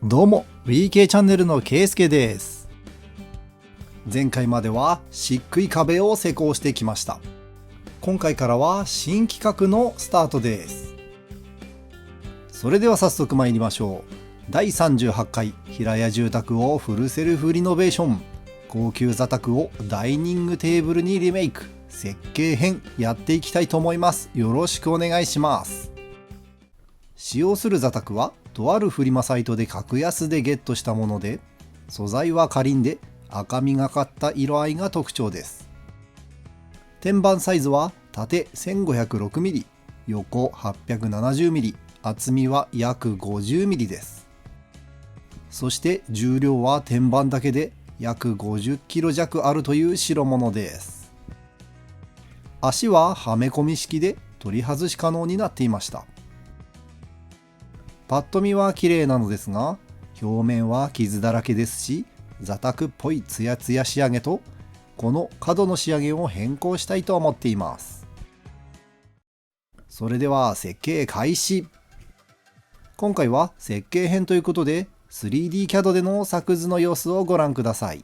どうも WeK チャンネルのケイスケです。前回までは漆喰壁を施工してきました。今回からは新企画のスタートです。それでは早速参りましょう。第38回平屋住宅をフルセルフリノベーション、高級座宅をダイニングテーブルにリメイク、設計編やっていきたいと思います。よろしくお願いします。使用する座卓はとあるフリマサイトで格安でゲットしたもので、素材はカリンで赤みがかった色合いが特徴です。天板サイズは縦 1506mm、横 870mm、厚みは約 50mm です。そして重量は天板だけで約 50kg 弱あるという代物です。足ははめ込み式で取り外し可能になっていました。パッと見は綺麗なのですが、表面は傷だらけですし、座卓っぽいツヤツヤ仕上げと、この角の仕上げを変更したいと思っています。それでは設計開始。今回は設計編ということで、3D キャドでの作図の様子をご覧ください。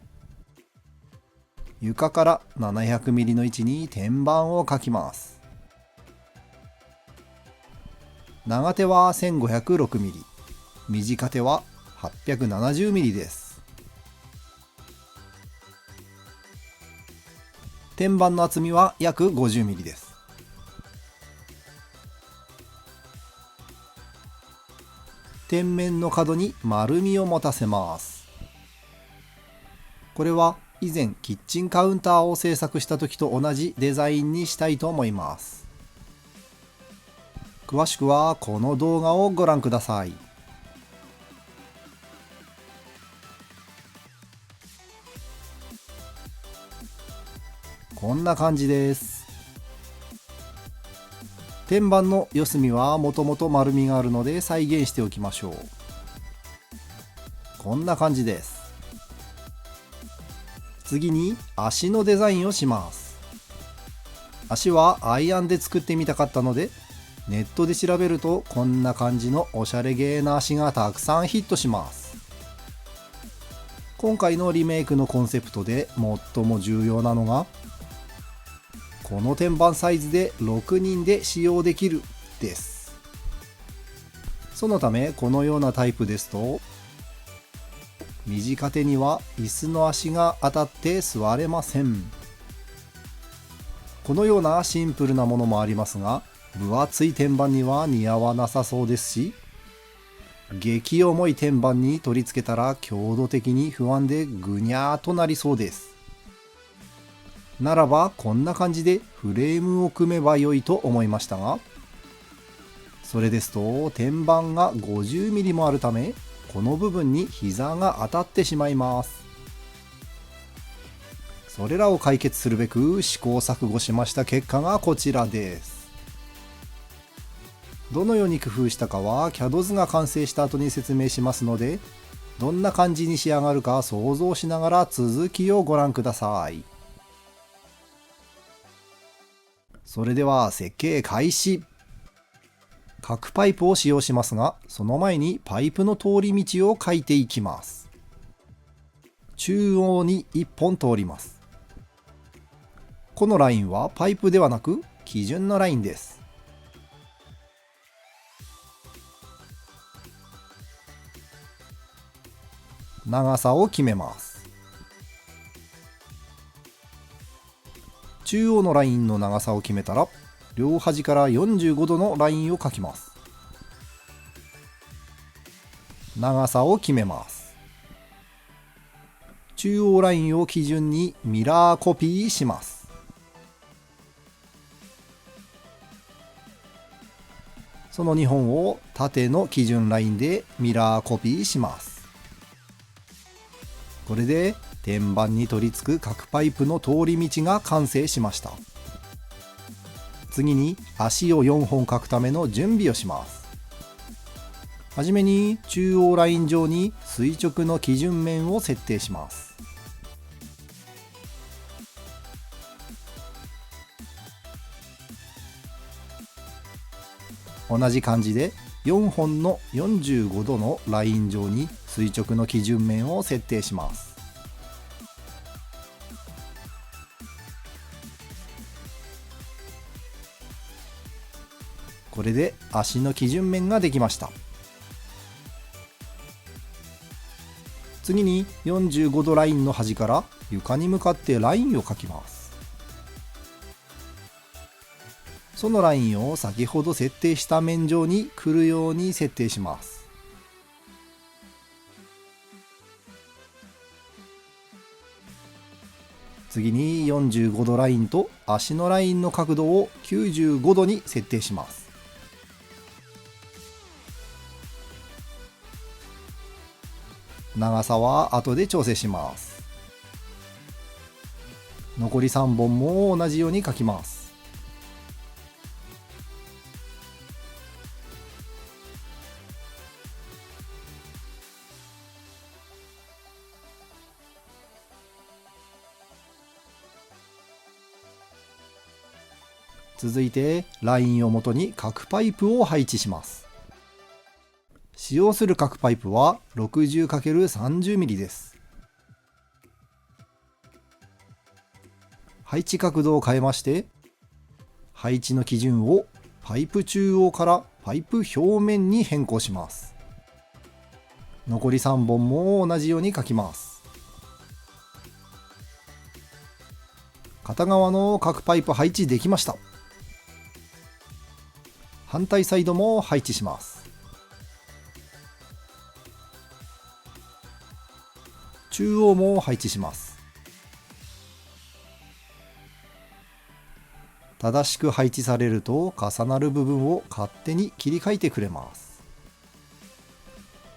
床から 700mm の位置に天板を描きます。長手は 1506mm、短手は 870mm です。天板の厚みは約 50mm です。天面の角に丸みを持たせます。これは以前キッチンカウンターを製作した時と同じデザインにしたいと思います。詳しくはこの動画をご覧ください。こんな感じです。天板の四隅はもともと丸みがあるので再現しておきましょう。こんな感じです。次に足のデザインをします。足はアイアンで作ってみたかったので、ネットで調べるとこんな感じのおしゃれげーな足がたくさんヒットします。今回のリメイクのコンセプトで最も重要なのが、この天板サイズで6人で使用できるです。そのためこのようなタイプですと、短手には椅子の足が当たって座れません。このようなシンプルなものもありますが、分厚い天板には似合わなさそうですし、激重い天板に取り付けたら強度的に不安でぐにゃーとなりそうです。ならばこんな感じでフレームを組めば良いと思いましたが、それですと天板が 50mm もあるため、この部分に膝が当たってしまいます。それらを解決するべく試行錯誤しました結果がこちらです。どのように工夫したかは CAD 図が完成した後に説明しますので、どんな感じに仕上がるか想像しながら続きをご覧ください。それでは設計開始。角パイプを使用しますが、その前にパイプの通り道を描いていきます。中央に1本通ります。このラインはパイプではなく基準のラインです。長さを決めます。中央のラインの長さを決めたら、両端から45度のラインを描きます。長さを決めます。中央ラインを基準にミラーコピーします。その2本を縦の基準ラインでミラーコピーします。これで天板に取り付く角パイプの通り道が完成しました。次に足を4本描くための準備をします。はじめに中央ライン上に垂直の基準面を設定します。同じ感じで4本の45度のライン上に垂直の基準面を設定します。これで足の基準面ができました。次に45度ラインの端から床に向かってラインを描きます。そのラインを先ほど設定した面上に来るように設定します。次に45度ラインと足のラインの角度を95度に設定します。長さは後で調整します。残り3本も同じように描きます。続いてラインを元に角パイプを配置します。使用する角パイプは 60×30mm です。配置角度を変えまして、配置の基準をパイプ中央からパイプ表面に変更します。残り3本も同じように描きます。片側の角パイプ配置できました。反対サイドも配置します。中央も配置します。正しく配置されると重なる部分を勝手に切り替えてくれます。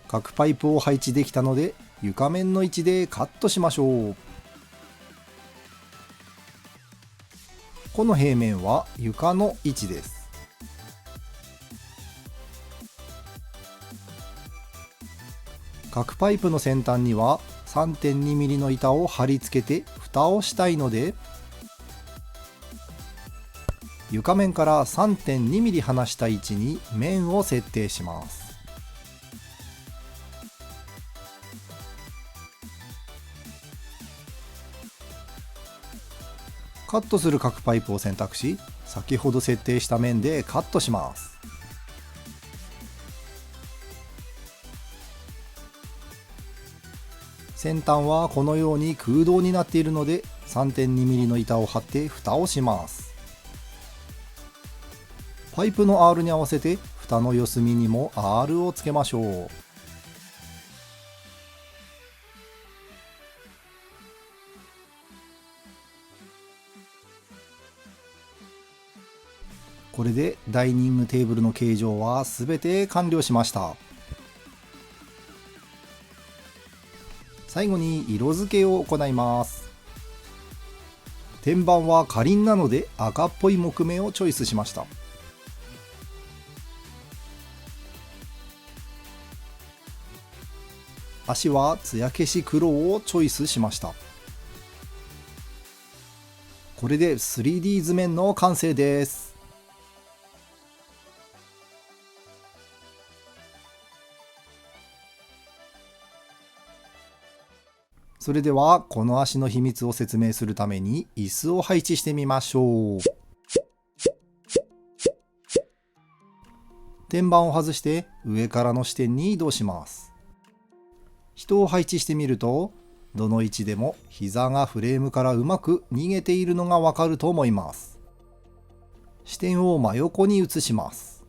角パイプを配置できたので床面の位置でカットしましょう。この平面は床の位置です。角パイプの先端には 3.2mm の板を貼り付けて蓋をしたいので、床面から 3.2mm 離した位置に面を設定します。カットする角パイプを選択し、先ほど設定した面でカットします。先端はこのように空洞になっているので 3.2mm の板を貼って蓋をします。パイプの R に合わせて蓋の四隅にも R をつけましょう。これでダイニングテーブルの形状はすべて完了しました。最後に色付けを行います。天板は花輪なので赤っぽい木目をチョイスしました。足は艶消し黒をチョイスしました。これで 3D 図面の完成です。それではこの足の秘密を説明するために椅子を配置してみましょう。天板を外して上からの視点に移動します。人を配置してみると、どの位置でも膝がフレームからうまく逃げているのがわかると思います。視点を真横に移します。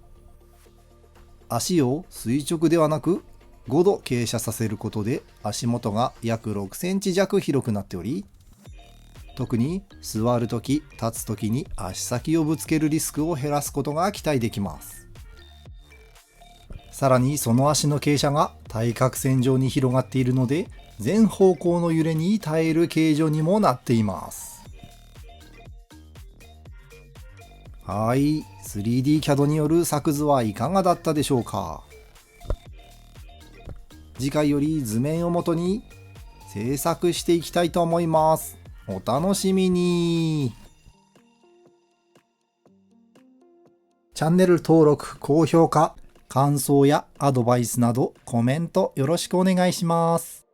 足を垂直ではなく5度傾斜させることで足元が約6センチ弱広くなっており、特に座るとき、立つときに足先をぶつけるリスクを減らすことが期待できます。さらにその足の傾斜が対角線上に広がっているので、全方向の揺れに耐える形状にもなっています。はい、3D CAD による作図はいかがだったでしょうか。次回より図面をもとに制作していきたいと思います。お楽しみに。チャンネル登録、高評価感想やアドバイスなどコメントよろしくお願いします。